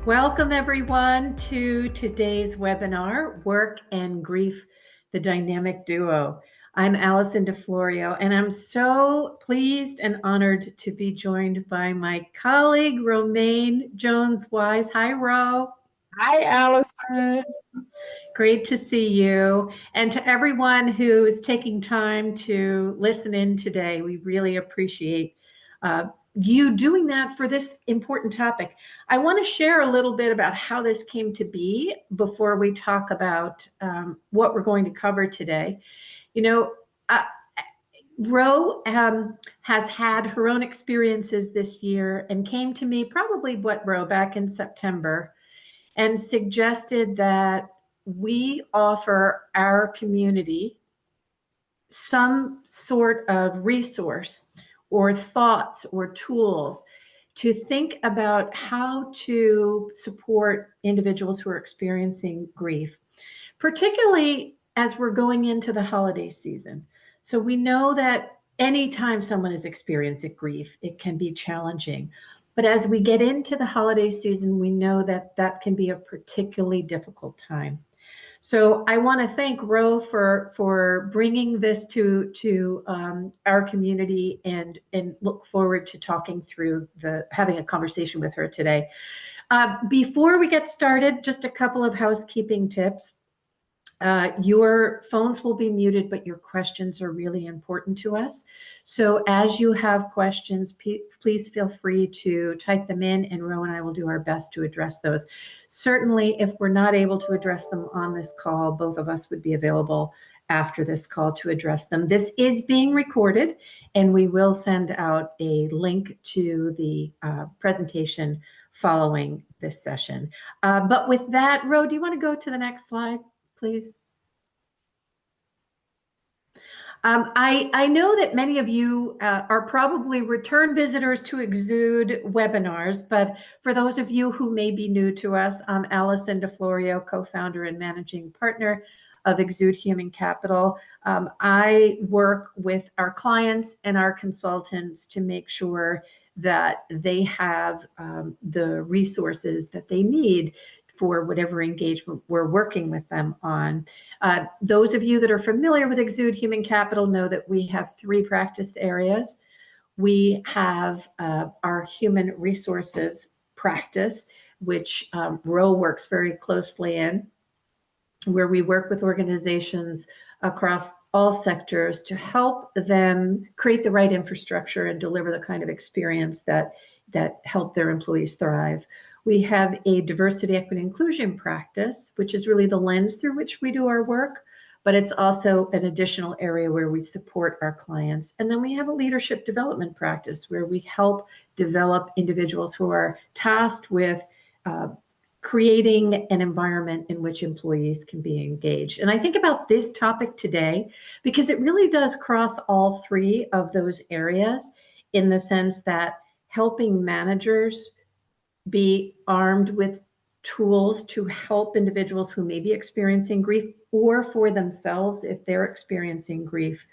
Welcome everyone to today's webinar, Work and Grief, the Dynamic Duo. I'm Allison DeFlorio, and I'm so pleased and honored to be joined by my colleague, Romaine Jones-Wise. Hi, Ro. Hi, Allison. Great to see you. And to everyone who is taking time to listen in today, we really appreciate you doing that for this important topic. I want to share a little bit about how this came to be before we talk about what we're going to cover today. You know, uh, Ro has had her own experiences this year and came to me probably Ro, back in September, and suggested that we offer our community some sort of resource or thoughts or tools to think about how to support individuals who are experiencing grief, particularly as we're going into the holiday season. So we know that anytime someone is experiencing grief, it can be challenging. But as we get into the holiday season, we know that that can be a particularly difficult time. So I want to thank Ro for bringing this to our community, and look forward to talking through having a conversation with her today. Before we get started, just a couple of housekeeping tips. Your phones will be muted, but your questions are really important to us. So as you have questions, please feel free to type them in, and Ro and I will do our best to address those. Certainly, if we're not able to address them on this call, both of us would be available after this call to address them. This is being recorded, and we will send out a link to the presentation following this session. But with that, Ro, do you want to go to the next slide, please? I know that many of you are probably return visitors to Exude webinars, but for those of you who may be new to us, I'm Allison DeFlorio, co-founder and managing partner of Exude Human Capital. I work with our clients and our consultants to make sure that they have the resources that they need for whatever engagement we're working with them on. Those of you that are familiar with Exude Human Capital know that we have three practice areas. We have our human resources practice, which Ro works very closely in, where we work with organizations across all sectors to help them create the right infrastructure and deliver the kind of experience that help their employees thrive. We have a diversity, equity, inclusion practice, which is really the lens through which we do our work, but it's also an additional area where we support our clients. And then we have a leadership development practice where we help develop individuals who are tasked with creating an environment in which employees can be engaged. And I think about this topic today because it really does cross all three of those areas, in the sense that helping managers be armed with tools to help individuals who may be experiencing grief, or for themselves if they're experiencing grief.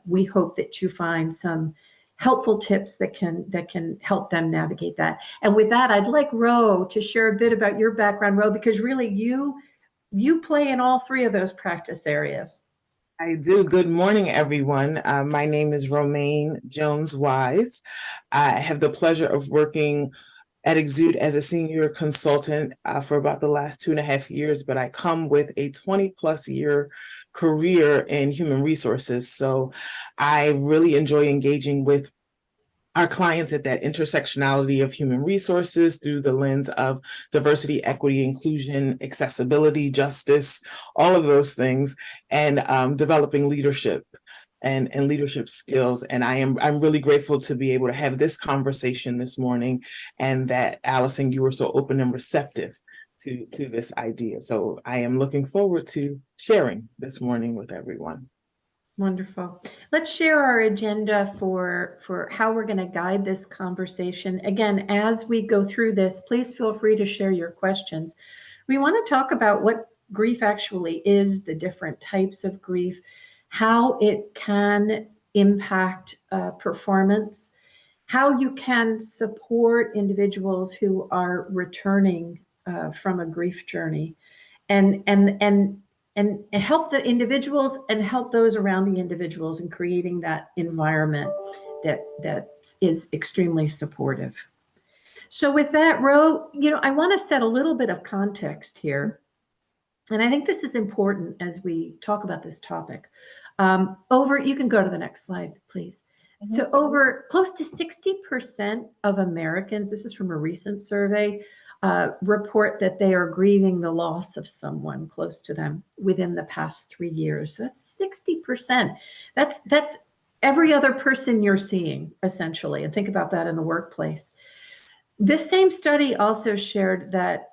We hope that you find some helpful tips that can help them navigate that. And with that, I'd like Ro to share a bit about your background, Ro, because really you play in all three of those practice areas. I do. Good morning, everyone. My name is Romaine Jones-Wise. I have the pleasure of working at Exude as a senior consultant for about the last 2.5 years, but I come with a 20+ year career in human resources. So I really enjoy engaging with our clients at that intersectionality of human resources through the lens of diversity, equity, inclusion, accessibility, justice, all of those things, and developing leadership and leadership skills. And I'm really grateful to be able to have this conversation this morning, and that, Allison, you were so open and receptive to this idea. So I am looking forward to sharing this morning with everyone. Wonderful. Let's share our agenda for how we're going to guide this conversation. Again, as we go through this, please feel free to share your questions. We want to talk about what grief actually is, the different types of grief, how it can impact performance, how you can support individuals who are returning from a grief journey, and help the individuals and help those around the individuals in creating that environment that is extremely supportive. So with that, Ro, I want to set a little bit of context here. And I think this is important as we talk about this topic. You can go to the next slide, please. Mm-hmm. So over close to 60% of Americans, this is from a recent survey, report that they are grieving the loss of someone close to them within the past 3 years. So that's 60%. That's every other person you're seeing, essentially. And think about that in the workplace. This same study also shared that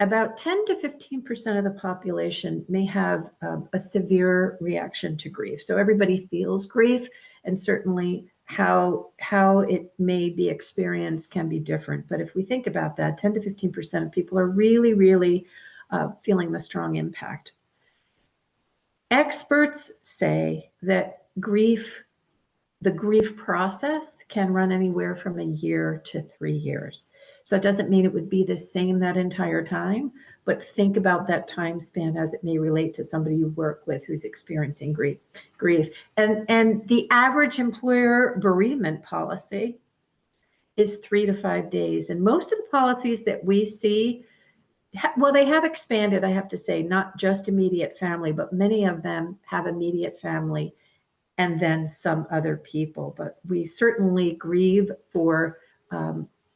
about 10 to 15% of the population may have a severe reaction to grief. So everybody feels grief, and certainly how it may be experienced can be different. But if we think about that, 10 to 15% of people are really, really feeling the strong impact. Experts say that the grief process can run anywhere from a year to 3 years. So it doesn't mean it would be the same that entire time, but think about that time span as it may relate to somebody you work with who's experiencing grief. And the average employer bereavement policy is 3 to 5 days. And most of the policies that we see, well, they have expanded, I have to say, not just immediate family, but many of them have immediate family and then some other people. But we certainly grieve for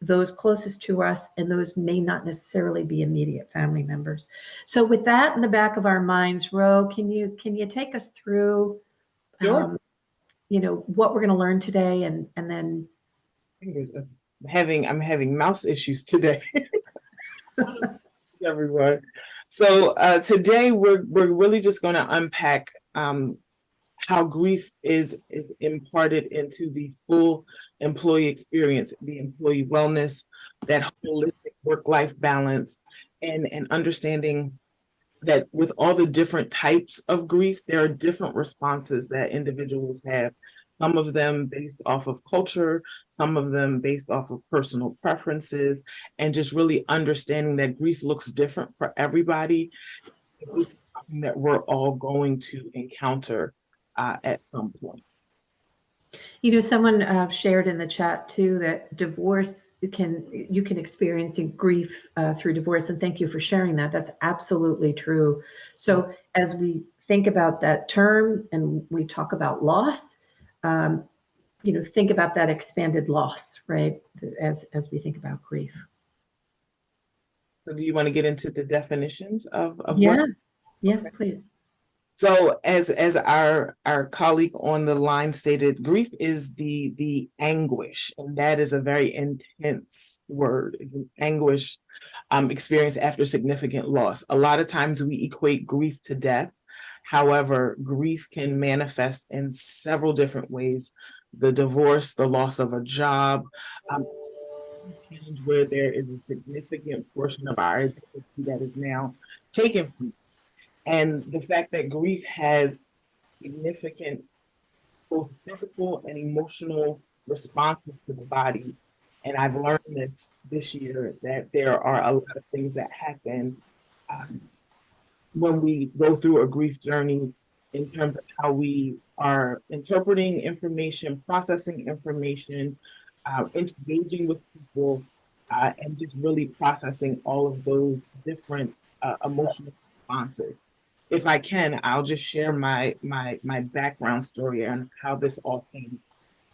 those closest to us, and those may not necessarily be immediate family members. So with that in the back of our minds, Ro, can you take us through, Sure. What we're going to learn today, and then I'm having mouse issues today. Everyone. So today we're really just going to unpack how grief is imparted into the full employee experience, the employee wellness, that holistic work-life balance, and understanding that with all the different types of grief, there are different responses that individuals have. Some of them based off of culture, some of them based off of personal preferences, and just really understanding that grief looks different for everybody. It's something that we're all going to encounter at some point. Someone shared in the chat too that you can experience grief through divorce, and thank you for sharing that. That's absolutely true. So as we think about that term and we talk about loss, think about that expanded loss, right? As we think about grief. So do you want to get into the definitions of yeah. what? Yes, okay. Please. So as our colleague on the line stated, grief is the anguish, and that is a very intense word. It's an anguish experience after significant loss. A lot of times we equate grief to death. However, grief can manifest in several different ways. The divorce, the loss of a job, where there is a significant portion of our identity that is now taken from us. And the fact that grief has significant both physical and emotional responses to the body. And I've learned this year that there are a lot of things that happen when we go through a grief journey in terms of how we are interpreting information, processing information, engaging with people, and just really processing all of those different emotional responses. If I can, I'll just share my background story and how this all came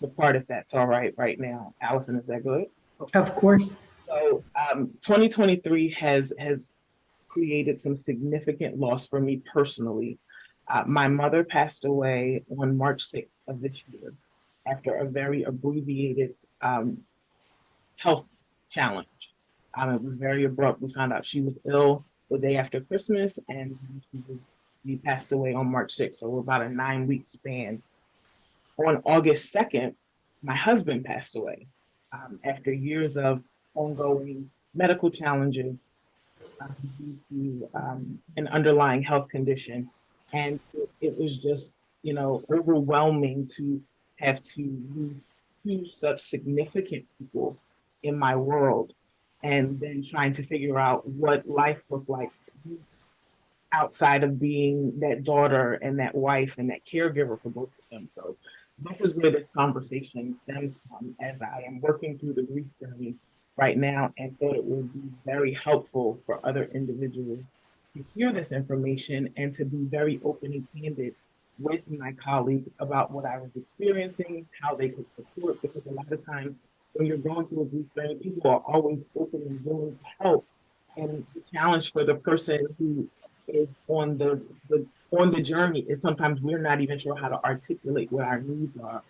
to part, if that's all right now. Allison, is that good? Of course. So 2023 has created some significant loss for me personally. My mother passed away on March 6th of this year after a very abbreviated health challenge. It was very abrupt. We found out she was ill the day after Christmas, and she passed away on March 6th, so about a 9-week span. On August 2nd, my husband passed away after years of ongoing medical challenges due to an underlying health condition. And it was just, overwhelming to have to lose two such significant people in my world, and then trying to figure out what life looked like for me outside of being that daughter and that wife and that caregiver for both of them. So this is where this conversation stems from, as I am working through the grief journey right now, and thought it would be very helpful for other individuals to hear this information and to be very open and candid with my colleagues about what I was experiencing, how they could support, because a lot of times when you're going through a grief journey, people are always open and willing to help. And the challenge for the person who is on the journey is sometimes we're not even sure how to articulate what our needs are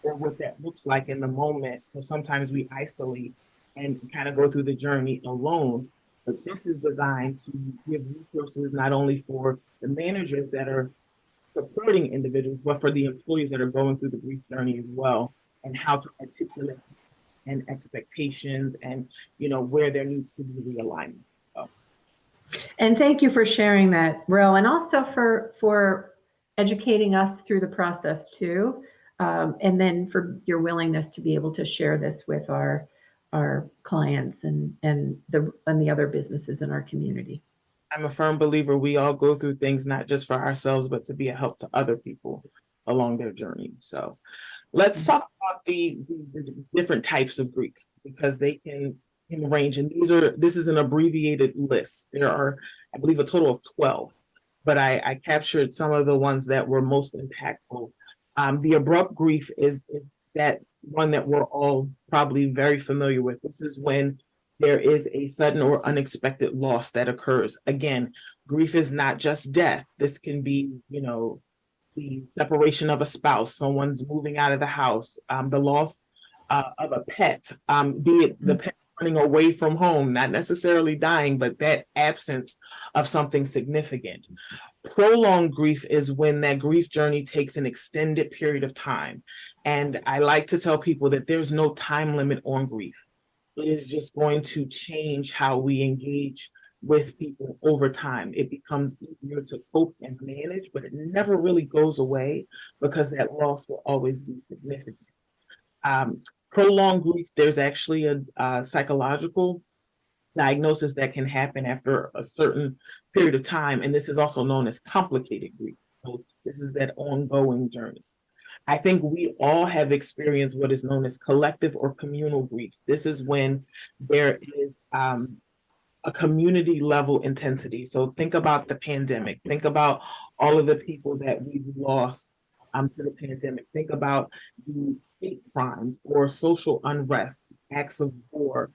or what that looks like in the moment. So sometimes we isolate and kind of go through the journey alone. But this is designed to give resources not only for the managers that are supporting individuals, but for the employees that are going through the grief journey as well, and how to articulate and expectations and where there needs to be realignment. So And thank you for sharing that, Ro, and also for educating us through the process too, and then for your willingness to be able to share this with our clients and the other businesses in our community. I'm a firm believer we all go through things not just for ourselves, but to be a help to other people along their journey. So let's talk about the different types of grief, because they can range. And this is an abbreviated list. There are, I believe, a total of 12, but I captured some of the ones that were most impactful. The abrupt grief is that one that we're all probably very familiar with. This is when there is a sudden or unexpected loss that occurs. Again, grief is not just death. This can be, the separation of a spouse, someone's moving out of the house, the loss of a pet, be it the pet running away from home, not necessarily dying, but that absence of something significant. Prolonged grief is when that grief journey takes an extended period of time. And I like to tell people that there's no time limit on grief. It is just going to change how we engage with people over time. It becomes easier to cope and manage, but it never really goes away because that loss will always be significant. Prolonged grief, there's actually a psychological diagnosis that can happen after a certain period of time, and this is also known as complicated grief. So this is that ongoing journey. I think we all have experienced what is known as collective or communal grief. This is when there is a community level intensity. So think about the pandemic. Think about all of the people that we've lost to the pandemic. Think about the hate crimes or social unrest, acts of war,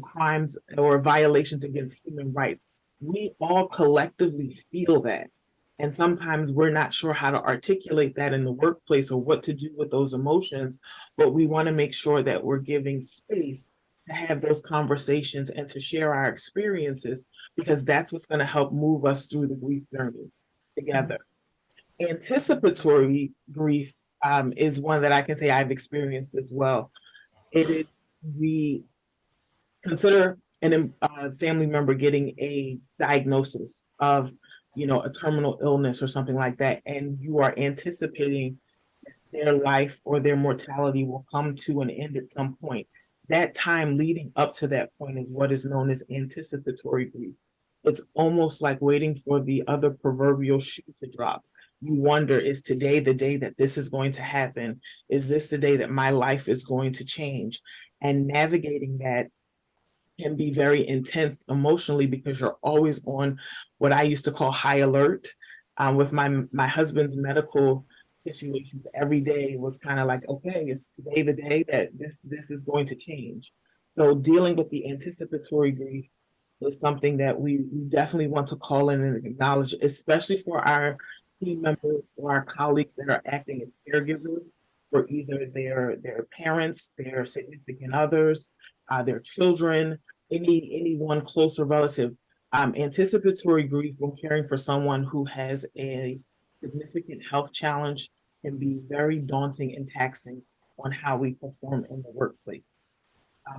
crimes or violations against human rights. We all collectively feel that. And sometimes we're not sure how to articulate that in the workplace or what to do with those emotions, but we want to make sure that we're giving space to have those conversations and to share our experiences, because that's what's going to help move us through the grief journey together. Anticipatory grief is one that I can say I've experienced as well. It is we consider a family member getting a diagnosis of a terminal illness or something like that, and you are anticipating their life or their mortality will come to an end at some point. That time leading up to that point is what is known as anticipatory grief. It's almost like waiting for the other proverbial shoe to drop. You wonder, is today the day that this is going to happen? Is this the day that my life is going to change? And navigating that can be very intense emotionally, because you're always on what I used to call high alert. With my husband's medical situations, every day was kind of like, okay, is today the day that this is going to change? So dealing with the anticipatory grief is something that we definitely want to call in and acknowledge, especially for our team members or our colleagues that are acting as caregivers for either their parents, their significant others, their children, anyone close or relative. Anticipatory grief when caring for someone who has a significant health challenge can be very daunting and taxing on how we perform in the workplace.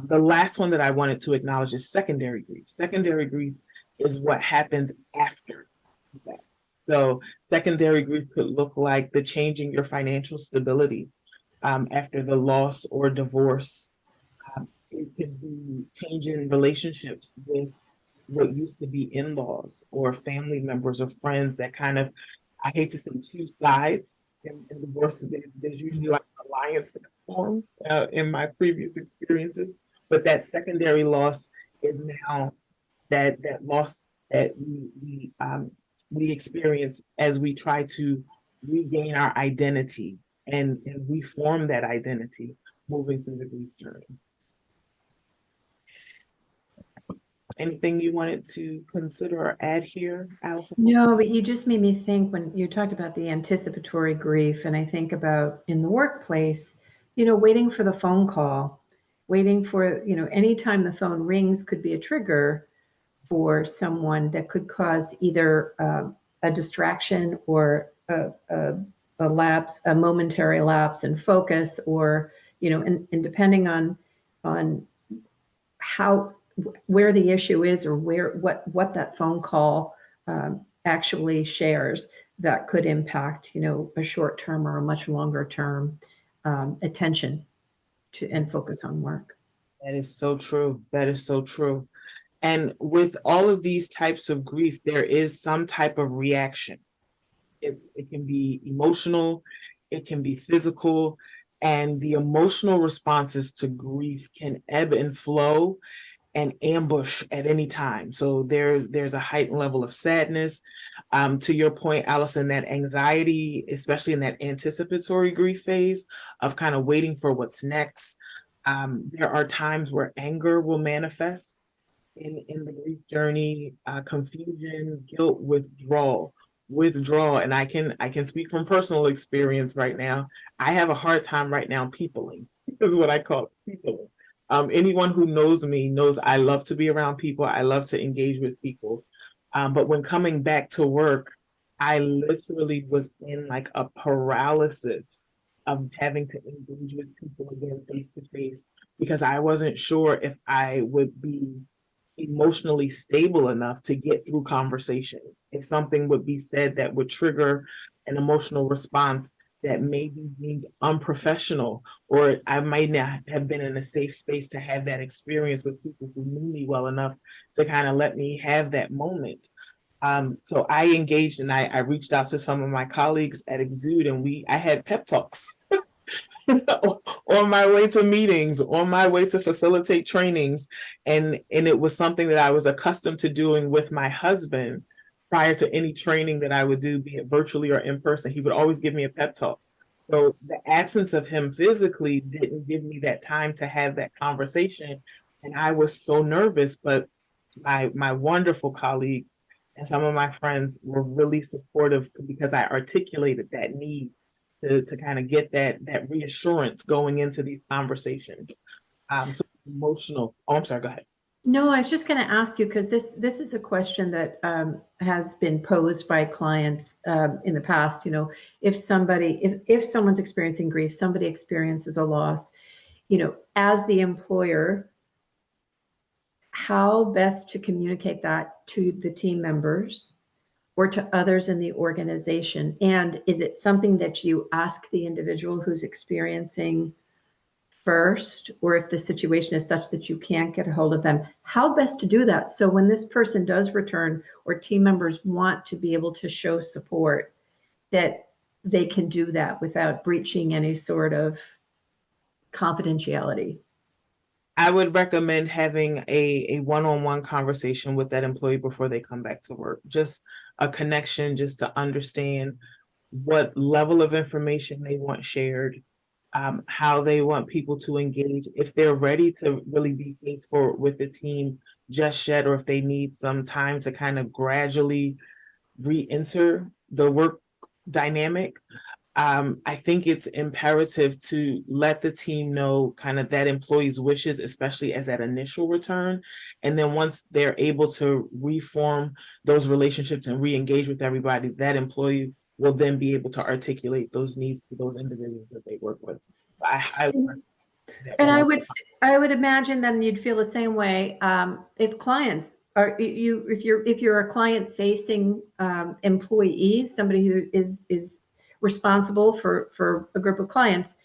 The last one that I wanted to acknowledge is secondary grief. Secondary grief is what happens after that. So secondary grief could look like the changing your financial stability. after the loss or divorce. It could be changing relationships with what used to be in-laws or family members or friends that kind of, I hate to say, choose sides in divorce. There's usually like an alliance that's formed in my previous experiences, but that secondary loss is now that loss that we experience as we try to regain our identity and reform that identity moving through the grief journey. Anything you wanted to consider or add here, Allison? No, but you just made me think when you talked about the anticipatory grief, and I think about in the workplace, waiting for the phone call, waiting for, anytime the phone rings could be a trigger for someone that could cause either a distraction or a lapse, a momentary lapse in focus, or, and depending on how where the issue is or what that phone call actually shares, that could impact a short term or a much longer term attention to and focus on work. That is so true. That is so true. And with all of these types of grief, there is some type of reaction. It can be emotional, it can be physical, and the emotional responses to grief can ebb and flow and ambush at any time. So there's a heightened level of sadness. To your point, Allison, that anxiety, especially in that anticipatory grief phase of kind of waiting for what's next. There are times where anger will manifest in the grief journey, confusion, guilt, withdrawal. And I can speak from personal experience right now. I have a hard time right now peopling, is what I call peopling. Anyone who knows me knows I love to be around people. I love to engage with people. But when coming back to work, I literally was in like a paralysis of having to engage with people again face to face because I wasn't sure if I would be emotionally stable enough to get through conversations. If something would be said that would trigger an emotional response that may be deemed unprofessional, or I might not have been in a safe space to have that experience with people who knew me well enough to kind of let me have that moment. So I engaged and I reached out to some of my colleagues at Exude and I had pep talks on my way to meetings, on my way to facilitate trainings. And it was something that I was accustomed to doing with my husband prior to any training that I would do, be it virtually or in person. He would always give me a pep talk. So the absence of him physically didn't give me that time to have that conversation. And I was so nervous, but my wonderful colleagues and some of my friends were really supportive because I articulated that need to kind of get that reassurance going into these conversations. So emotional. Oh, I'm sorry. Go ahead. No, I was just going to ask you because this is a question that has been posed by clients in the past. If someone's experiencing grief, somebody experiences a loss, as the employer, how best to communicate that to the team members or to others in the organization? And is it something that you ask the individual who's experiencing first, or if the situation is such that you can't get a hold of them, how best to do that? So when this person does return or team members want to be able to show support, that they can do that without breaching any sort of confidentiality. I would recommend having a one-on-one conversation with that employee before they come back to work. Just a connection, just to understand what level of information they want shared, how they want people to engage, if they're ready to really be faithful with the team just yet, or if they need some time to kind of gradually re-enter the work dynamic. I think it's imperative to let the team know kind of that employee's wishes, especially as that initial return. And then once they're able to reform those relationships and re-engage with everybody, that employee will then be able to articulate those needs to those individuals that they work with. I highly recommend that And one. I would imagine then you'd feel the same way if clients are if you're a client facing employee, somebody who is responsible for a group of clients.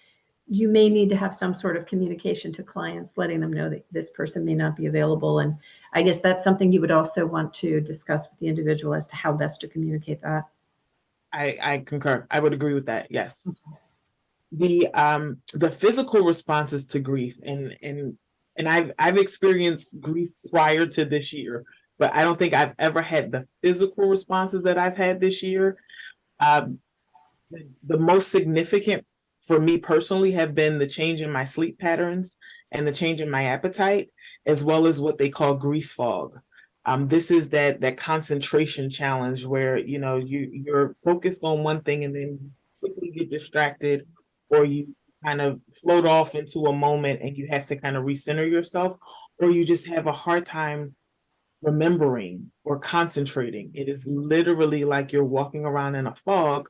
you may need to have some sort of communication to clients, letting them know that this person may not be available. And I guess that's something you would also want to discuss with the individual as to how best to communicate that. I concur. I would agree with that. Yes. The physical responses to grief, and I've experienced grief prior to this year, but I don't think I've ever had the physical responses that I've had this year. Um, the most significant for me personally have been the change in my sleep patterns and the change in my appetite, as well as what they call grief fog. This is that concentration challenge where you're focused on one thing and then quickly get distracted, or you kind of float off into a moment and you have to kind of recenter yourself, or you just have a hard time remembering or concentrating. It is literally like you're walking around in a fog,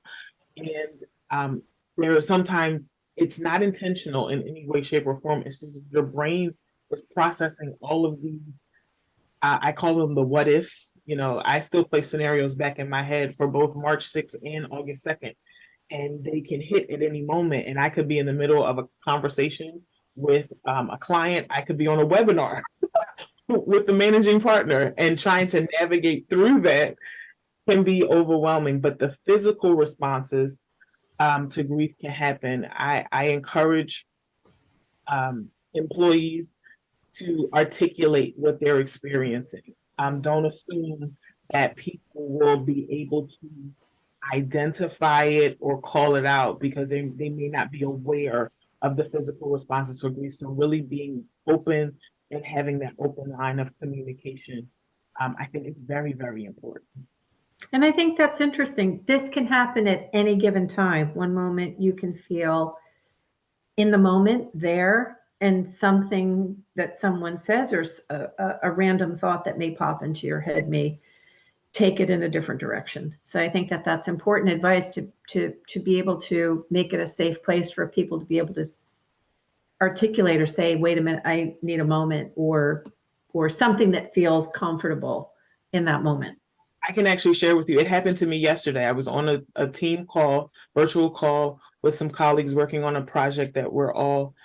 and there are sometimes it's not intentional in any way, shape, or form. It's just your brain is processing all of the, I call them the what ifs. I still play scenarios back in my head for both March 6th and August 2nd, and they can hit at any moment. And I could be in the middle of a conversation with a client. I could be on a webinar with the managing partner, and trying to navigate through that can be overwhelming. But the physical responses to grief can happen. I encourage employees to articulate what they're experiencing. Don't assume that people will be able to identify it or call it out, because they may not be aware of the physical responses to grief. So really being open and having that open line of communication, I think is very, very important. And I think that's interesting. This can happen at any given time. One moment you can feel in the moment there, and something that someone says or a random thought that may pop into your head may take it in a different direction. So I think that that's important advice to be able to make it a safe place for people to be able to articulate or say, wait a minute, I need a moment, or something that feels comfortable in that moment. I can actually share with you. It happened to me yesterday. I was on a team call, virtual call, with some colleagues working on a project that we're all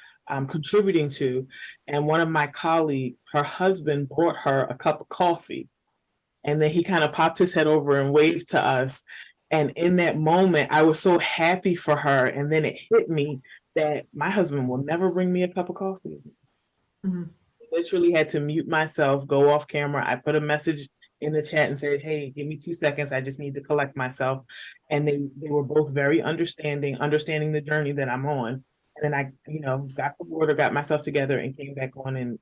contributing to. And one of my colleagues, her husband brought her a cup of coffee. And then he kind of popped his head over and waved to us. And in that moment, I was so happy for her. And then it hit me that my husband will never bring me a cup of coffee. Mm-hmm. Literally had to mute myself, go off camera. I put a message in the chat and said, hey, give me 2 seconds. I just need to collect myself. And they were both very understanding the journey that I'm on. And then I, got some water, got myself together, and came back on and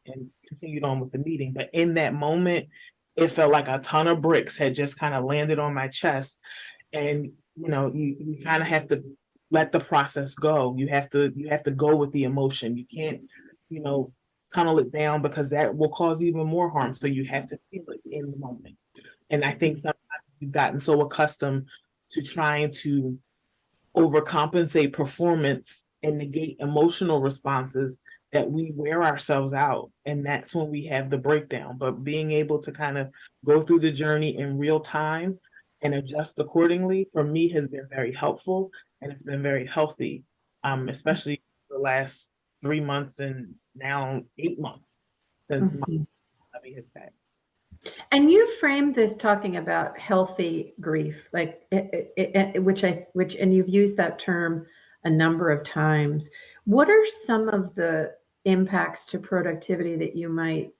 continued on with the meeting. But in that moment, it felt like a ton of bricks had just kind of landed on my chest. And, you kind of have to let the process go. You have to go with the emotion. You can't, tunnel it down, because that will cause even more harm. So you have to feel it in the moment. And I think sometimes we've gotten so accustomed to trying to overcompensate performance and negate emotional responses that we wear ourselves out. And that's when we have the breakdown. But being able to kind of go through the journey in real time and adjust accordingly, for me, has been very helpful, and it's been very healthy, especially the last 3 months and now 8 months since my hubby has passed. And you framed this talking about healthy grief, like and you've used that term a number of times. What are some of the impacts to productivity that you might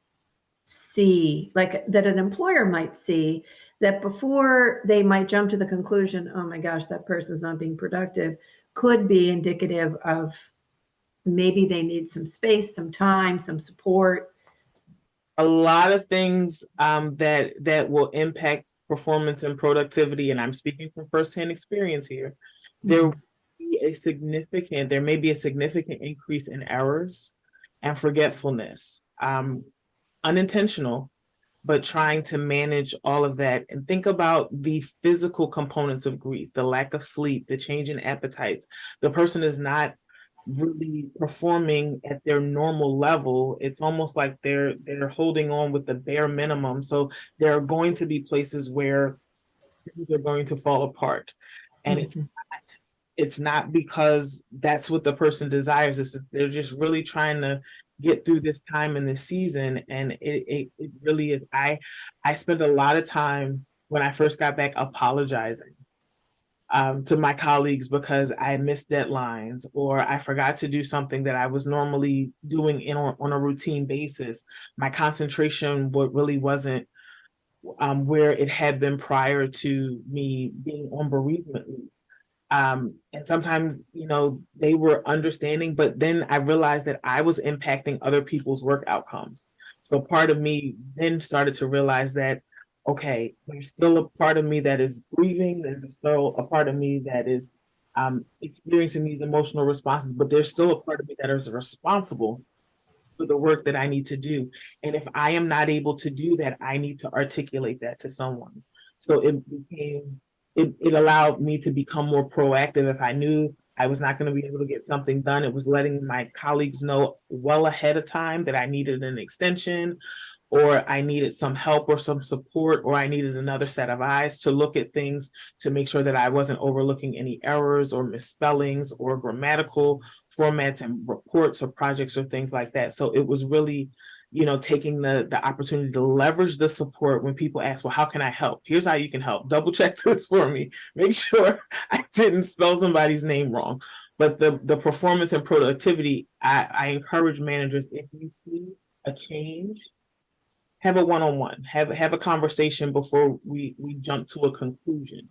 see, like that an employer might see, that before they might jump to the conclusion, oh my gosh, that person's not being productive, could be indicative of maybe they need some space, some time, some support? A lot of things that will impact performance and productivity, and I'm speaking from firsthand experience here. There may be a significant increase in errors and forgetfulness, unintentional, but trying to manage all of that. And think about the physical components of grief: the lack of sleep, the change in appetites. The person is not really performing at their normal level. It's almost like they're holding on with the bare minimum. So there are going to be places where things are going to fall apart. And it's not it's not because that's what the person desires. It's that they're just really trying to get through this time in this season. And it really is. I spent a lot of time when I first got back apologizing to my colleagues because I missed deadlines or I forgot to do something that I was normally doing on a routine basis. My concentration really wasn't where it had been prior to me being on bereavement leave. And sometimes, they were understanding, but then I realized that I was impacting other people's work outcomes. So part of me then started to realize that, okay, there's still a part of me that is grieving. There's still a part of me that is experiencing these emotional responses, but there's still a part of me that is responsible for the work that I need to do. And if I am not able to do that, I need to articulate that to someone. So it allowed me to become more proactive. If I knew I was not going to be able to get something done, it was letting my colleagues know well ahead of time that I needed an extension or I needed some help or some support, or I needed another set of eyes to look at things to make sure that I wasn't overlooking any errors or misspellings or grammatical formats and reports or projects or things like that. So it was really, taking the opportunity to leverage the support when people ask, well, how can I help? Here's how you can help. Double check this for me. Make sure I didn't spell somebody's name wrong. But the performance and productivity, I encourage managers, if you see a change, have a one-on-one, have a conversation before we jump to a conclusion,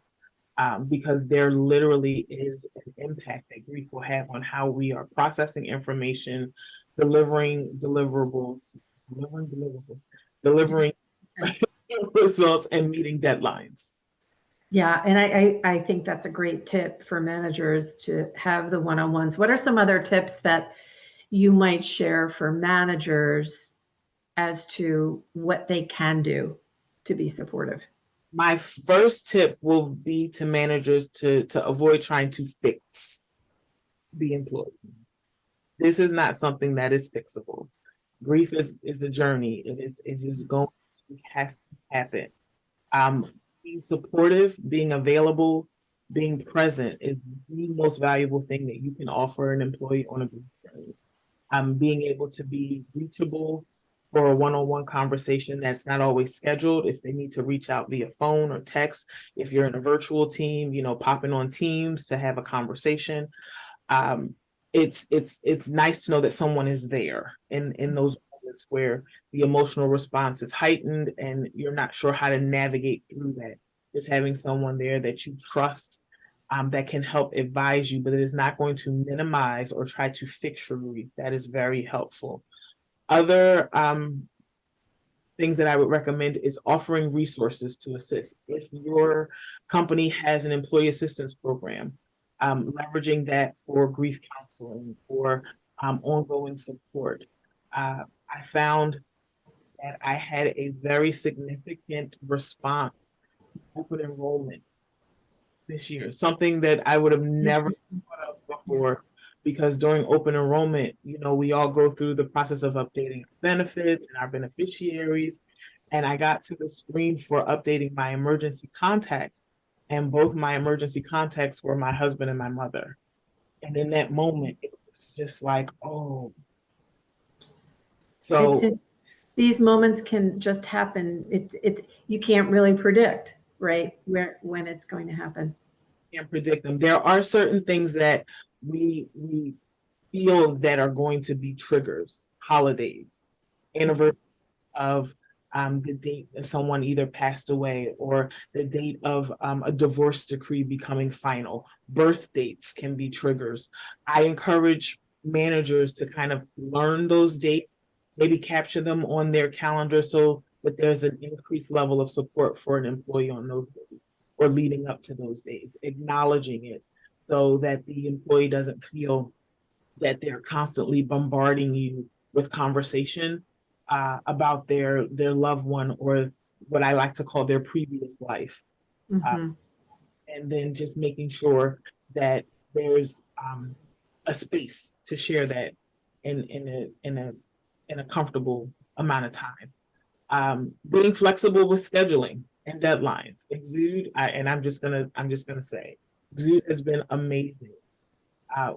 because there literally is an impact that grief will have on how we are processing information, delivering deliverables, delivering results, and meeting deadlines. Yeah, and I think that's a great tip for managers to have the one-on-ones. What are some other tips that you might share for managers as to what they can do to be supportive? My first tip will be to managers to avoid trying to fix the employee. This is not something that is fixable. Grief is a journey. It is going to have to happen. Being supportive, being available, being present is the most valuable thing that you can offer an employee on a grief journey. Being able to be reachable for a one-on-one conversation that's not always scheduled. If they need to reach out via phone or text, if you're in a virtual team, popping on Teams to have a conversation. It's nice to know that someone is there in those moments where the emotional response is heightened and you're not sure how to navigate through that. Just having someone there that you trust, that can help advise you, but it is not going to minimize or try to fix your grief. That is very helpful. Other things that I would recommend is offering resources to assist. If your company has an employee assistance program, leveraging that for grief counseling or ongoing support. I found that I had a very significant response to open enrollment this year, something that I would have never thought of before, because during open enrollment, we all go through the process of updating our benefits and our beneficiaries. And I got to the screen for updating my emergency contacts, and both my emergency contacts were my husband and my mother. And in that moment, it was just like, oh. So These moments can just happen. It's you can't really predict, right, when it's going to happen. Can't predict them. There are certain things that we feel that are going to be triggers, holidays, anniversary of the date that someone either passed away or the date of a divorce decree becoming final. Birth dates can be triggers. I encourage managers to kind of learn those dates, maybe capture them on their calendar so that there's an increased level of support for an employee on those days or leading up to those days, acknowledging it so that the employee doesn't feel that they're constantly bombarding you with conversation about their loved one or what I like to call their previous life. Mm-hmm. And then just making sure that there's a space to share that in a comfortable amount of time. Being flexible with scheduling and deadlines. Exude, and I'm just gonna say, Exude has been amazing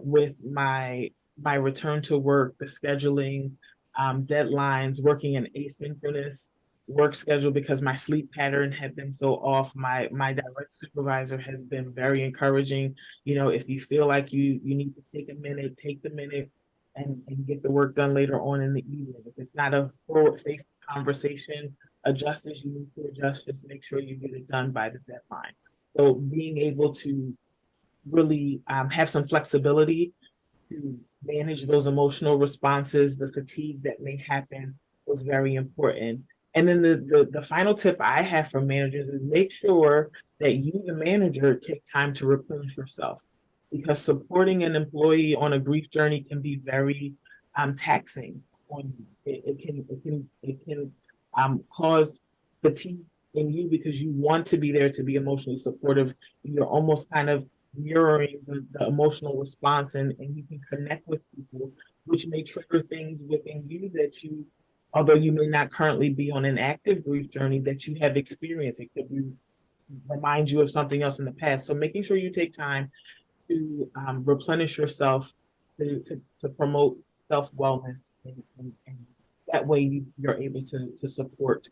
with my return to work, the scheduling, deadlines, working an asynchronous work schedule because my sleep pattern had been so off. My direct supervisor has been very encouraging. If you feel like you need to take a minute, take the minute and get the work done later on in the evening. If it's not a forward-facing conversation, adjust as you need to adjust. Just make sure you get it done by the deadline. So being able to really have some flexibility to manage those emotional responses, the fatigue that may happen was very important. And then the final tip I have for managers is make sure that you, the manager, take time to replenish yourself, because supporting an employee on a grief journey can be very taxing on you. It can cause fatigue in you because you want to be there to be emotionally supportive. You're almost kind of mirroring the emotional response, and you can connect with people, which may trigger things within you that you, although you may not currently be on an active grief journey, that you have experienced. It could remind you of something else in the past. So making sure you take time to replenish yourself, to promote self-wellness, and that way you're able to support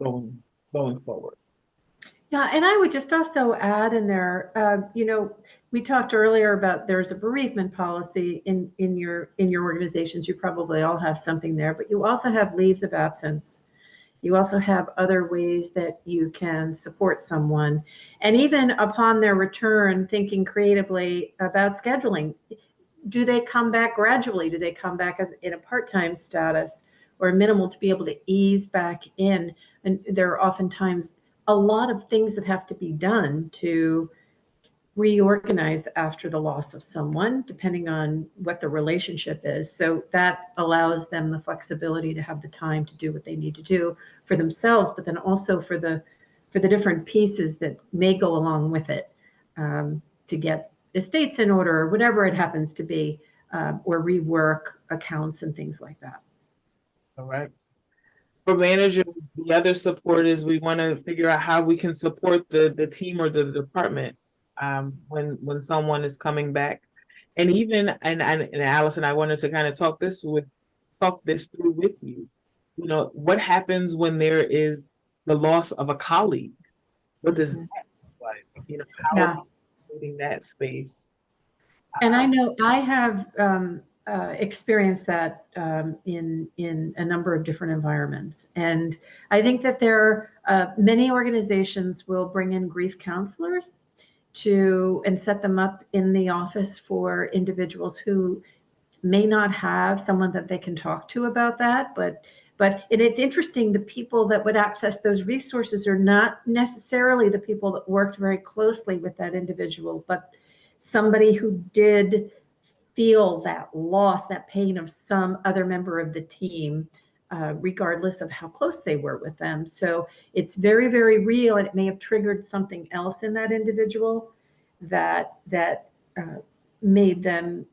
going forward. Yeah, and I would just also add in there, we talked earlier about there's a bereavement policy in your organizations. You probably all have something there, but you also have leaves of absence. You also have other ways that you can support someone. And even upon their return, thinking creatively about scheduling. Do they come back gradually? Do they come back as in a part-time status or minimal to be able to ease back in? And there are oftentimes a lot of things that have to be done to reorganize after the loss of someone, depending on what the relationship is. So that allows them the flexibility to have the time to do what they need to do for themselves, but then also for the different pieces that may go along with it, to get estates in order or whatever it happens to be, or rework accounts and things like that. Correct. For managers, the other support is we want to figure out how we can support the team or the department when someone is coming back. And even and Allison, I wanted to kind of talk this through with you. What happens when there is the loss of a colleague? What does that look like? How are Yeah. we creating that space? And I know I have experienced that in a number of different environments. And I think that there are many organizations will bring in grief counselors and set them up in the office for individuals who may not have someone that they can talk to about that. But and it's interesting, the people that would access those resources are not necessarily the people that worked very closely with that individual, but somebody who did feel that loss, that pain of some other member of the team, regardless of how close they were with them. So it's very, very real, and it may have triggered something else in that individual that made them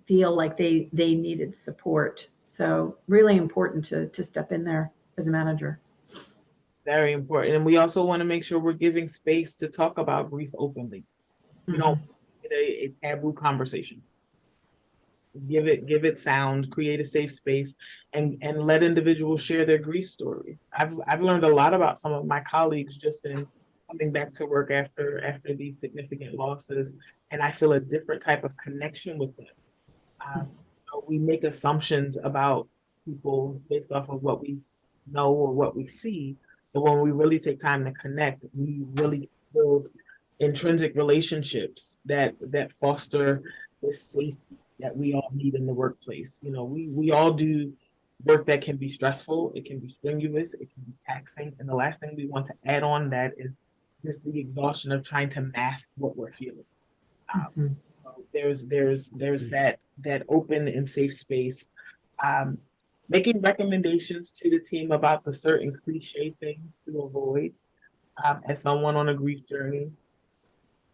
feel like they needed support. So really important to step in there as a manager. Very important. And we also want to make sure we're giving space to talk about grief openly. We don't get a taboo conversation. Give it sound, create a safe space, and let individuals share their grief stories. I've learned a lot about some of my colleagues just in coming back to work after these significant losses, and I feel a different type of connection with them. We make assumptions about people based off of what we know or what we see, but when we really take time to connect, we really build intrinsic relationships that foster the safety that we all need in the workplace. We all do work that can be stressful, it can be strenuous, it can be taxing, and the last thing we want to add on that is just the exhaustion of trying to mask what we're feeling. Mhm. There's that open and safe space. Um, Making recommendations to the team about the certain cliche things to avoid as someone on a grief journey.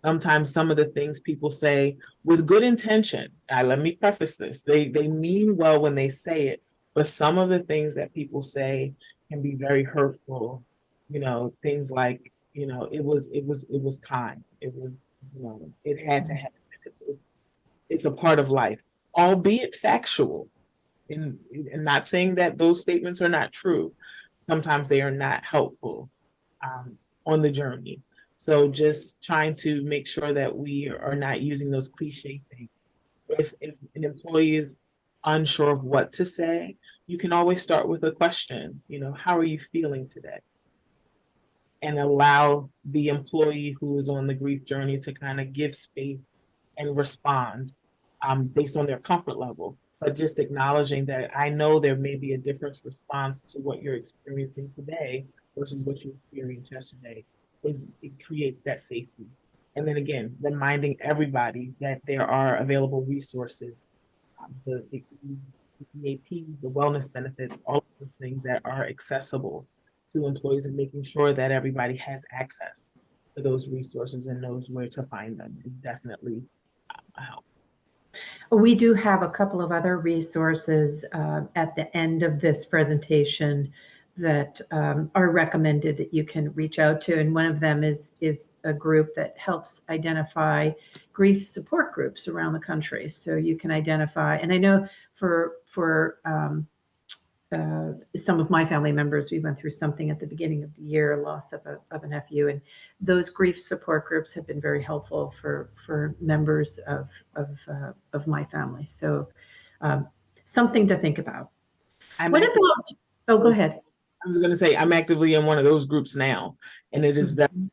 Sometimes some of the things people say with good intention. Let me preface this. They mean well when they say it, but some of the things that people say can be very hurtful. Things like it was time. It was, it had to happen. It's a part of life, albeit factual. And not saying that those statements are not true. Sometimes they are not helpful um, on the journey. So just trying to make sure that we are not using those cliche things. If an employee is unsure of what to say, you can always start with a question. How are you feeling today? And allow the employee who is on the grief journey to kind of give space and respond based on their comfort level. But just acknowledging that I know there may be a different response to what you're experiencing today versus what you experienced yesterday, it creates that safety. And then again, reminding everybody that there are available resources, the EAPs, the wellness benefits, all of the things that are accessible to employees, and making sure that everybody has access to those resources and knows where to find them is definitely a help. We do have a couple of other resources at the end of this presentation that are recommended that you can reach out to. And one of them is a group that helps identify grief support groups around the country. So you can identify, and I know for some of my family members, we went through something at the beginning of the year, loss of a nephew, and those grief support groups have been very helpful for members of my family. So something to think about. I'm What active, about? Oh, go ahead. I was going to say I'm actively in one of those groups now, and it is very Mhm.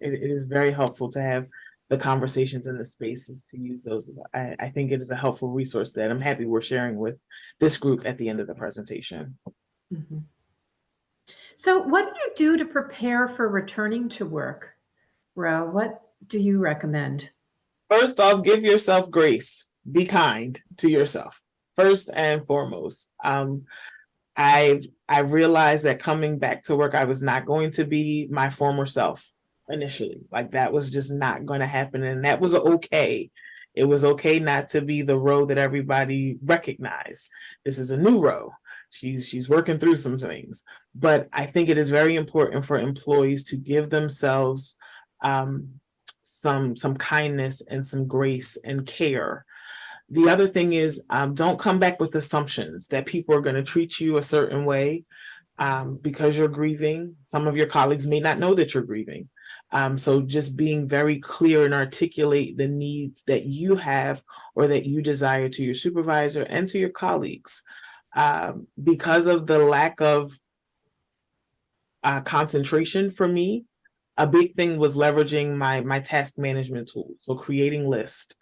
it is very helpful to have the conversations and the spaces to use those. I think it is a helpful resource that I'm happy we're sharing with this group at the end of the presentation. Mhm. So, what do you do to prepare for returning to work, Ro? What do you recommend? First off, give yourself grace. Be kind to yourself, first and foremost. I realized that coming back to work, I was not going to be my former self initially. Like that was just not going to happen, and that was okay. It was okay not to be the Ro that everybody recognized. This is a new Ro. She's working through some things, but I think it is very important for employees to give themselves um, some kindness and some grace and care. The other thing is, don't come back with assumptions that people are going to treat you a certain way because you're grieving. Some of your colleagues may not know that you're grieving. So just being very clear and articulate the needs that you have or that you desire to your supervisor and to your colleagues. Because of the lack of concentration for me, a big thing was leveraging my task management tools. So creating lists,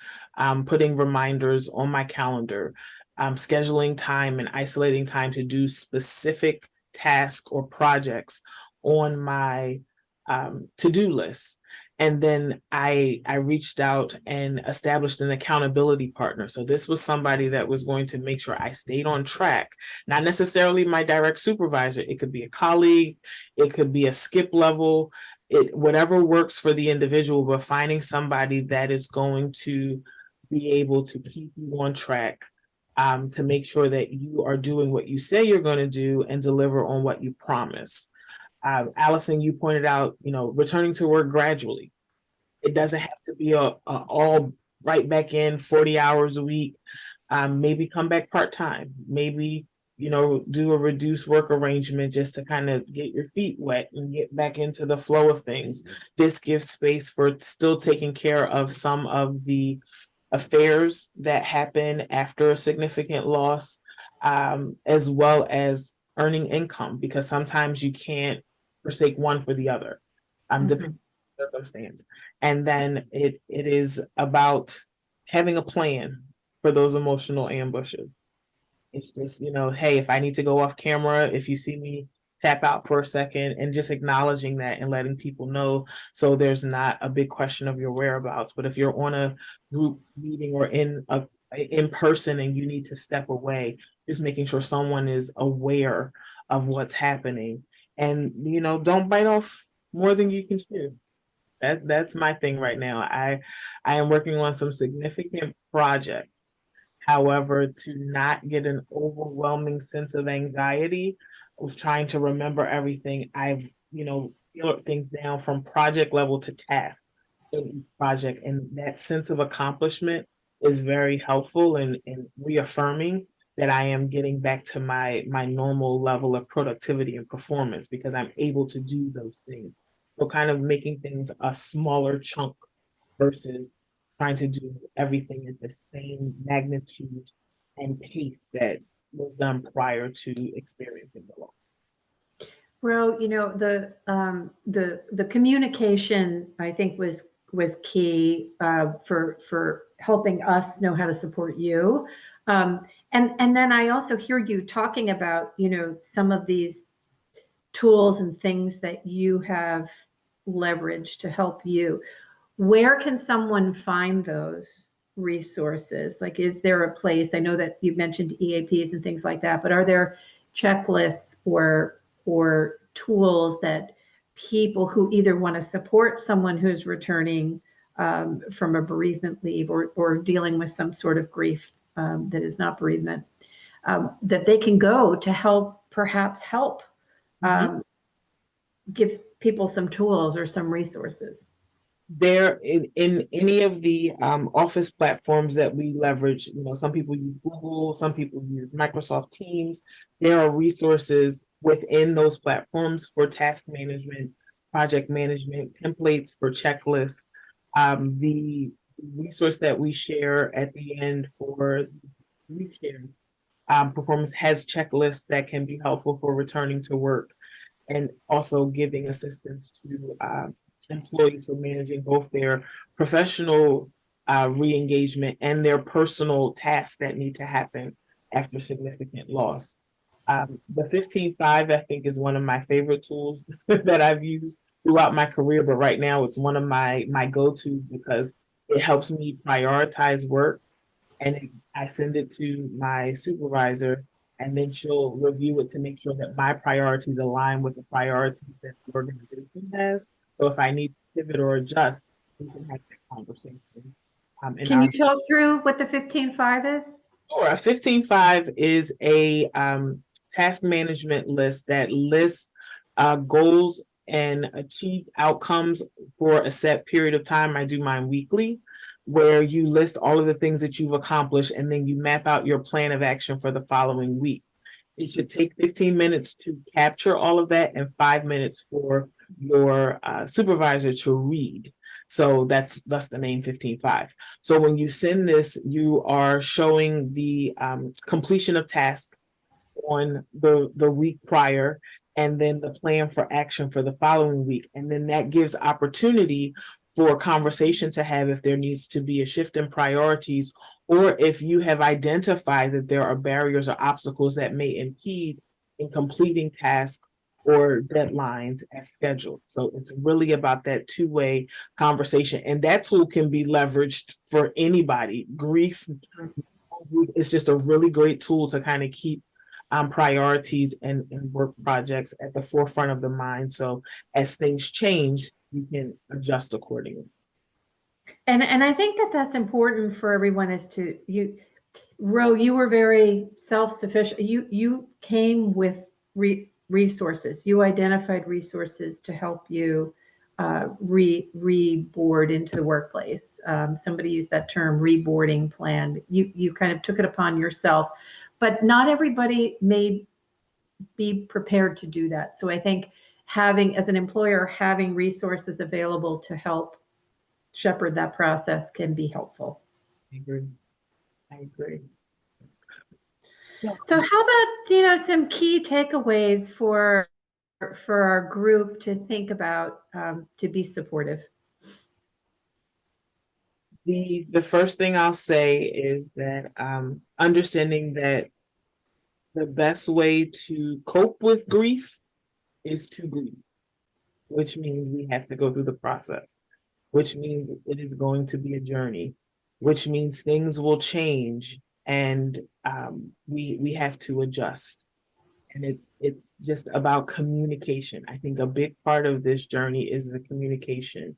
putting reminders on my calendar, scheduling time and isolating time to do specific tasks or projects on my to-do list. And then I reached out and established an accountability partner. So this was somebody that was going to make sure I stayed on track, not necessarily my direct supervisor. It could be a colleague, it could be a skip level, whatever works for the individual, but finding somebody that is going to be able to keep you on track, to make sure that you are doing what you say you're going to do and deliver on what you promise. Allison, you pointed out, returning to work gradually. It doesn't have to be a all right back in 40 hours a week. Maybe come back part-time. Maybe, do a reduced work arrangement just to kind of get your feet wet and get back into the flow of things. This gives space for still taking care of some of the affairs that happen after a significant loss, as well as earning income, because sometimes you can't forsake one for the other, depending Mhm. on the circumstance. And then it is about having a plan for those emotional ambushes. It's just, hey, if I need to go off camera, if you see me tap out for a second, and just acknowledging that and letting people know, so there's not a big question of your whereabouts. But if you're on a group meeting or in person and you need to step away, just making sure someone is aware of what's happening. And, don't bite off more than you can chew. That's my thing right now. I am working on some significant projects. However, to not get an overwhelming sense of anxiety of trying to remember everything, I've, tailor things down from project level to task in each project. And that sense of accomplishment is very helpful and reaffirming that I am getting back to my normal level of productivity and performance because I'm able to do those things. So kind of making things a smaller chunk versus trying to do everything at the same magnitude and pace that was done prior to experiencing the loss. Well, the communication I think was key for helping us know how to support you. And then I also hear you talking about, some of these tools and things that you have leveraged to help you. Where can someone find those resources? Like, is there a place? I know that you mentioned EAPs and things like that, but are there checklists or tools that people who either want to support someone who's returning from a bereavement leave or dealing with some sort of grief that is not bereavement, that they can go to perhaps help gives people some tools or some resources? There in any of the office platforms that we leverage, some people use Google, some people use Microsoft Teams. There are resources within those platforms for task management, project management, templates for checklists. The resource that we share at the end for grief share performance has checklists that can be helpful for returning to work and also giving assistance to employees for managing both their professional re-engagement and their personal tasks that need to happen after significant loss. The 15-5, I think, is one of my favorite tools that I've used throughout my career, but right now it's one of my go-tos because it helps me prioritize work and I send it to my supervisor, and then she'll review it to make sure that my priorities align with the priorities that the organization has. So if I need to pivot or adjust, we can have that conversation. Can you talk through what the 15-5 is? Sure. A 15-5 is a task management list that lists goals and achieved outcomes for a set period of time. I do mine weekly, where you list all of the things that you've accomplished and then you map out your plan of action for the following week. It should take 15 minutes to capture all of that and 5 minutes for your supervisor to read. So that's the name 15-5. So when you send this, you are showing the completion of task on the week prior and then the plan for action for the following week. And then that gives opportunity for conversation to have if there needs to be a shift in priorities, or if you have identified that there are barriers or obstacles that may impede in completing tasks or deadlines as scheduled. So it's really about that two-way conversation. And that tool can be leveraged for anybody. Grief is just a really great tool to kind of keep priorities and work projects at the forefront of the mind. So as things change, you can adjust accordingly. And I think that that's important for everyone is to you were very self-sufficient. You came with resources. You identified resources to help you reboard into the workplace. Somebody used that term, reboarding plan. You kind of took it upon yourself, but not everybody may be prepared to do that. So I think as an employer, having resources available to help shepherd that process can be helpful. I agree. I agree. So how about, some key takeaways for our group to think about to be supportive? The first thing I'll say is that understanding that the best way to cope with grief is to grieve, which means we have to go through the process, which means it is going to be a journey, which means things will change and we have to adjust. And it's just about communication. I think a big part of this journey is the communication,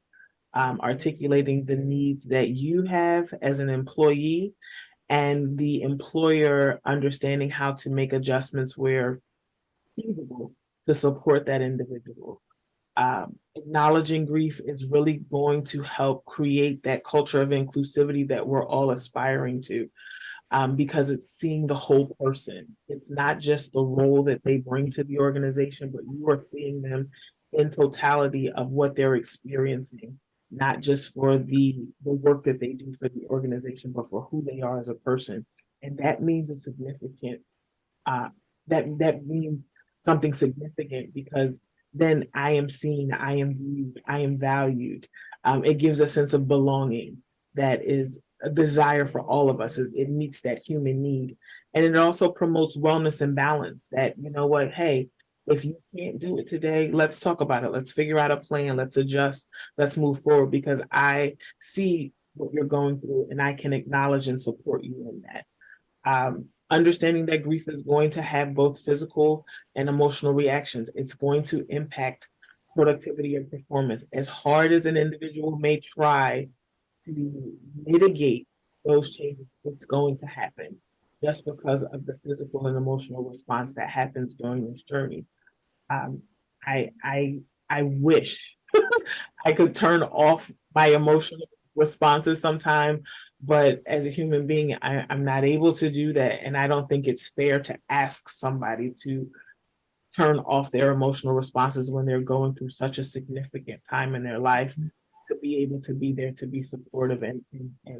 articulating the needs that you have as an employee and the employer understanding how to make adjustments where feasible to support that individual. Acknowledging grief is really going to help create that culture of inclusivity that we're all aspiring to, because it's seeing the whole person. It's not just the role that they bring to the organization, but you are seeing them in totality of what they're experiencing, not just for the work that they do for the organization, but for who they are as a person. And that means a significant uh, that means something significant, because then I am seen, I am viewed, I am valued. It gives a sense of belonging that is a desire for all of us. It meets that human need. And it also promotes wellness and balance, that, you know what, hey, if you can't do it today, let's talk about it. Let's figure out a plan. Let's adjust. Let's move forward, because I see what you're going through and I can acknowledge and support you in that. Understanding that grief is going to have both physical and emotional reactions. It's going to impact productivity and performance. As hard as an individual may try to mitigate those changes, it's going to happen just because of the physical and emotional response that happens during this journey. Um, I wish I could turn off my emotional responses sometime, but as a human being, I'm not able to do that. And I don't think it's fair to ask somebody to turn off their emotional responses when they're going through such a significant time in their life, to be able to be there, to be supportive and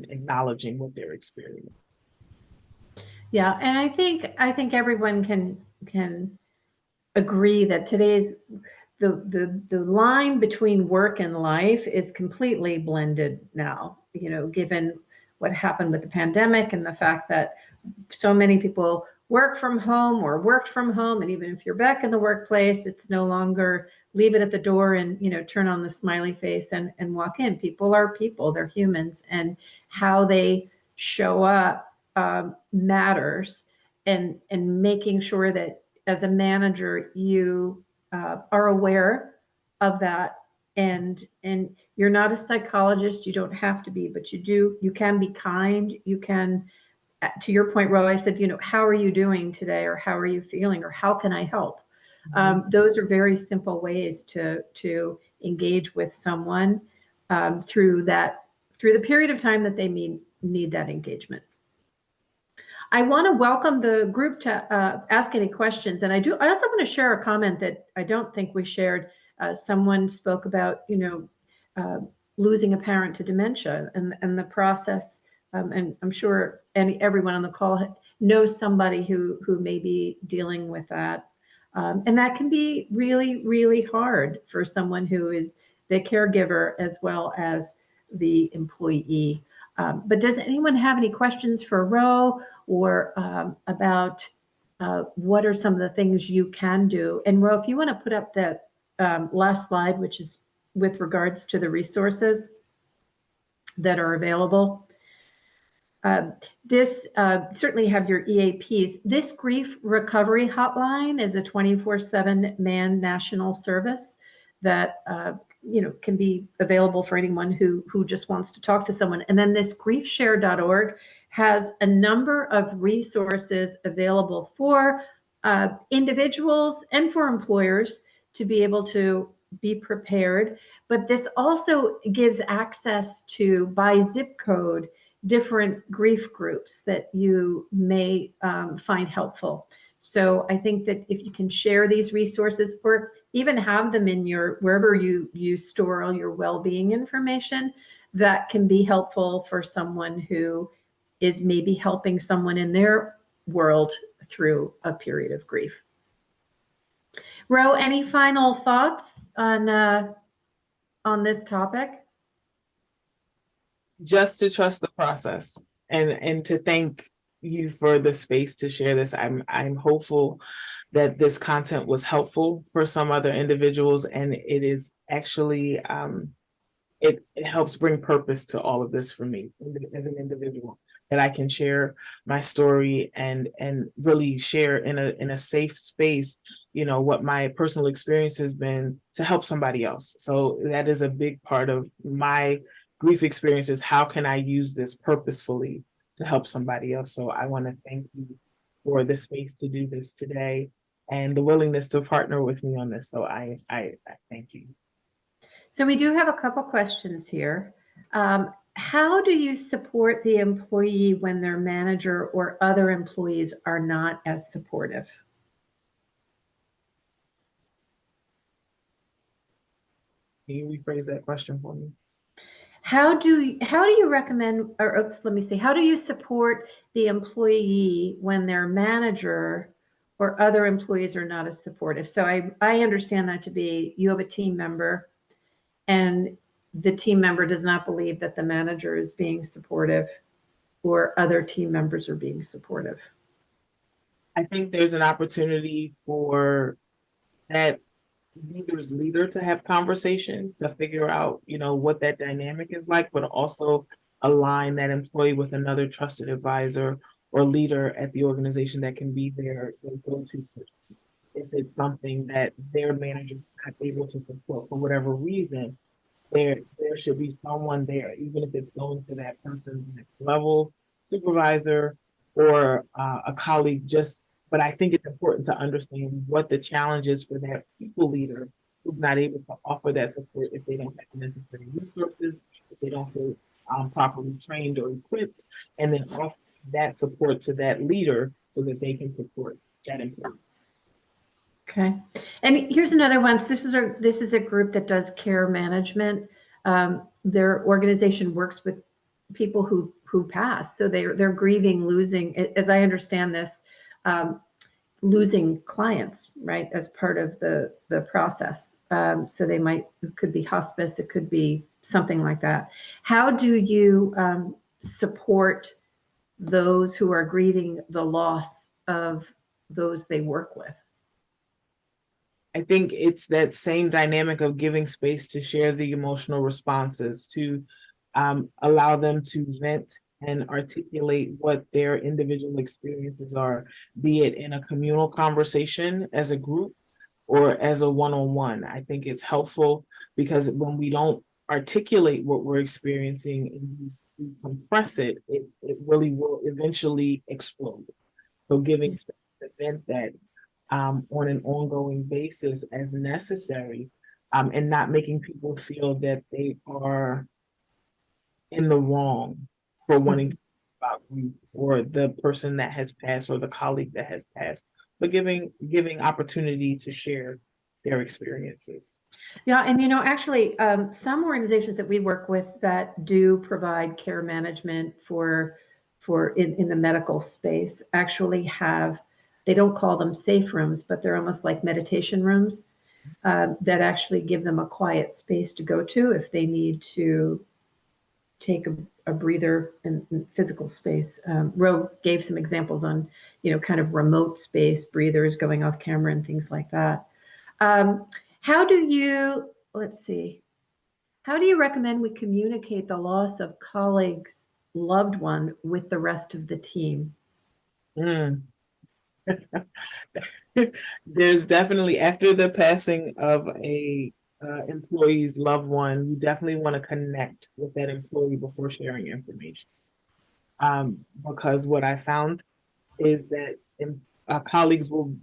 acknowledging what they're experiencing. Yeah, and I think everyone can agree that today's the line between work and life is completely blended now, given what happened with the pandemic and the fact that so many people work from home or worked from home. And even if you're back in the workplace, it's no longer leave it at the door and, turn on the smiley face and walk in. People are people, they're humans, and how they show up matters. And making sure that as a manager, you are aware of that. And you're not a psychologist, you don't have to be, but you can be kind. You can, to your point, Ro, I said, how are you doing today, or how are you feeling, or how can I help? Those are very simple ways to engage with someone through the period of time that they need that engagement. I want to welcome the group to ask any questions. And I also want to share a comment that I don't think we shared. Someone spoke about, uh, losing a parent to dementia and the process. And I'm sure everyone on the call knows somebody who may be dealing with that. And that can be really, really hard for someone who is the caregiver as well as the employee. But does anyone have any questions for Ro, or about what are some of the things you can do? And Ro, if you want to put up that last slide, which is with regards to the resources that are available. This certainly have your EAPs. This grief recovery hotline is a 24/7 manned national service that can be available for anyone who just wants to talk to someone. And then this griefshare.org has a number of resources available for individuals and for employers to be able to be prepared. But this also gives access to, by zip code, different grief groups that you may find helpful. So I think that if you can share these resources, or even have them in wherever you store all your well-being information, that can be helpful for someone who is maybe helping someone in their world through a period of grief. Ro, any final thoughts on this topic? Just to trust the process, and to thank you for the space to share this. I'm hopeful that this content was helpful for some other individuals, and it is actually it helps bring purpose to all of this for me as an individual, that I can share my story and really share in a safe space, what my personal experience has been, to help somebody else. So that is a big part of my grief experiences. How can I use this purposefully to help somebody else? So I want to thank you for the space to do this today and the willingness to partner with me on this. So I thank you. So we do have a couple questions here. How do you support the employee when their manager or other employees are not as supportive? Can you rephrase that question for me? How do you recommend, or oops, let me see, how do you support the employee when their manager or other employees are not as supportive? So I understand that to be, you have a team member and the team member does not believe that the manager is being supportive or other team members are being supportive. I think there's an opportunity for that leader's leader to have conversation to figure out, what that dynamic is like, but also align that employee with another trusted advisor or leader at the organization that can be their go-to person. If it's something that their manager is not able to support for whatever reason, there should be someone there, even if it's going to that person's next level, supervisor, or a colleague. But I think it's important to understand what the challenge is for that people leader who's not able to offer that support if they don't have the necessary resources, if they don't feel properly trained or equipped, and then offer that support to that leader so that they can support that employee. Okay. And here's another one. So this is a group that does care management. Their organization works with people who pass. So they're grieving, losing, as I understand this, losing clients, right, as part of the process. So it could be hospice, it could be something like that. How do you support those who are grieving the loss of those they work with? I think it's that same dynamic of giving space to share the emotional responses, to allow them to vent and articulate what their individual experiences are, be it in a communal conversation as a group or as a one-on-one. I think it's helpful because when we don't articulate what we're experiencing and we compress it, it really will eventually explode. So giving space to vent that on an ongoing basis as necessary, and not making people feel that they are in the wrong for wanting to talk about grief or the person that has passed or the colleague that has passed, but giving opportunity to share their experiences. Yeah, and actually, some organizations that we work with that do provide care management for in the medical space actually have, they don't call them safe rooms, but they're almost like meditation rooms that actually give them a quiet space to go to if they need to take a breather in physical space. Ro gave some examples on, kind of remote space breathers going off camera and things like that. How do you, let's see, how do you recommend we communicate the loss of colleagues' loved one with the rest of the team? Mm. There's definitely, after the passing of a employee's loved one, you definitely want to connect with that employee before sharing information. Because what I found is that colleagues will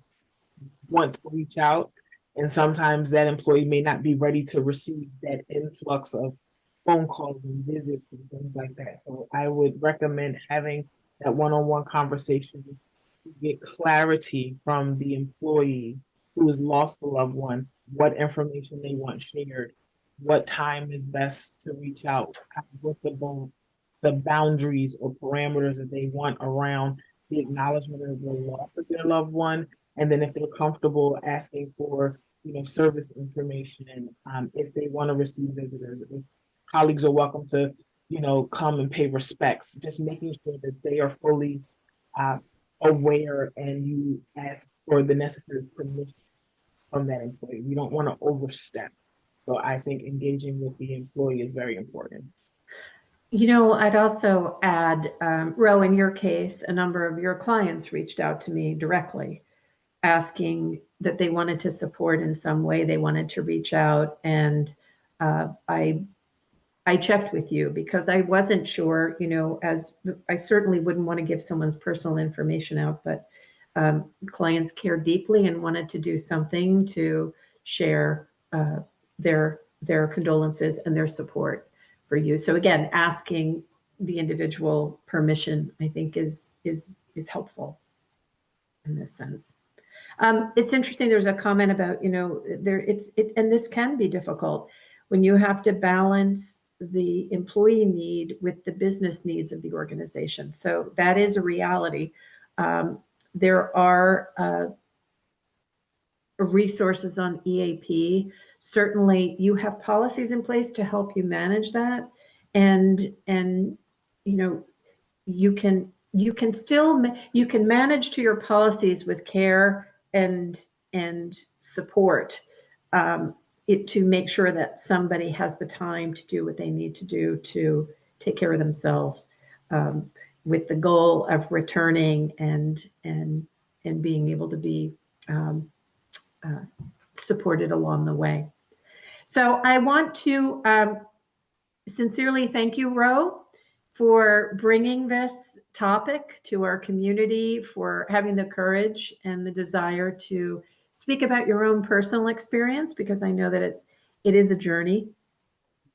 want to reach out, and sometimes that employee may not be ready to receive that influx of phone calls and visits and things like that. So I would recommend having that one-on-one conversation to get clarity from the employee who has lost a loved one, what information they want shared, what time is best to reach out, kind of what the boundaries or parameters that they want around the acknowledgement of the loss of their loved one, and then if they're comfortable asking for, service information, and if they want to receive visitors, if colleagues are welcome to, come and pay respects, just making sure that they are fully uh, aware and you ask for the necessary permission from that employee. You don't want to overstep. So I think engaging with the employee is very important. I'd also add, Ro, in your case, a number of your clients reached out to me directly asking that they wanted to support in some way. They wanted to reach out, and I checked with you because I wasn't sure, as I certainly wouldn't want to give someone's personal information out, but clients care deeply and wanted to do something to share their their condolences and their support for you. So again, asking the individual permission, I think, is helpful in this sense. It's interesting. There's a comment about, and this can be difficult when you have to balance the employee need with the business needs of the organization. So that is a reality. There are resources on EAP. Certainly, you have policies in place to help you manage that, and you can manage to your policies with care and support, to make sure that somebody has the time to do what they need to do to take care of themselves, with the goal of returning and being able to be supported along the way. So I want to sincerely thank you, Ro, for bringing this topic to our community, for having the courage and the desire to speak about your own personal experience, because I know that it is a journey.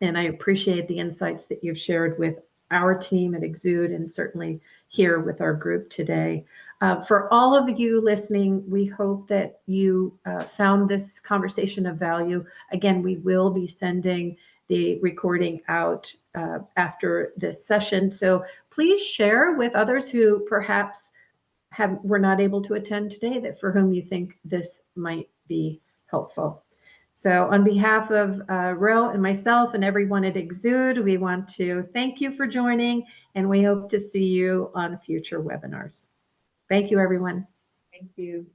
And I appreciate the insights that you've shared with our team at Exude, and certainly here with our group today. For all of you listening, we hope that you found this conversation of value. Again, we will be sending the recording out after this session. So please share with others who perhaps were not able to attend today, that for whom you think this might be helpful. So on behalf of Ro and myself and everyone at Exude, we want to thank you for joining, and we hope to see you on future webinars. Thank you, everyone. Thank you.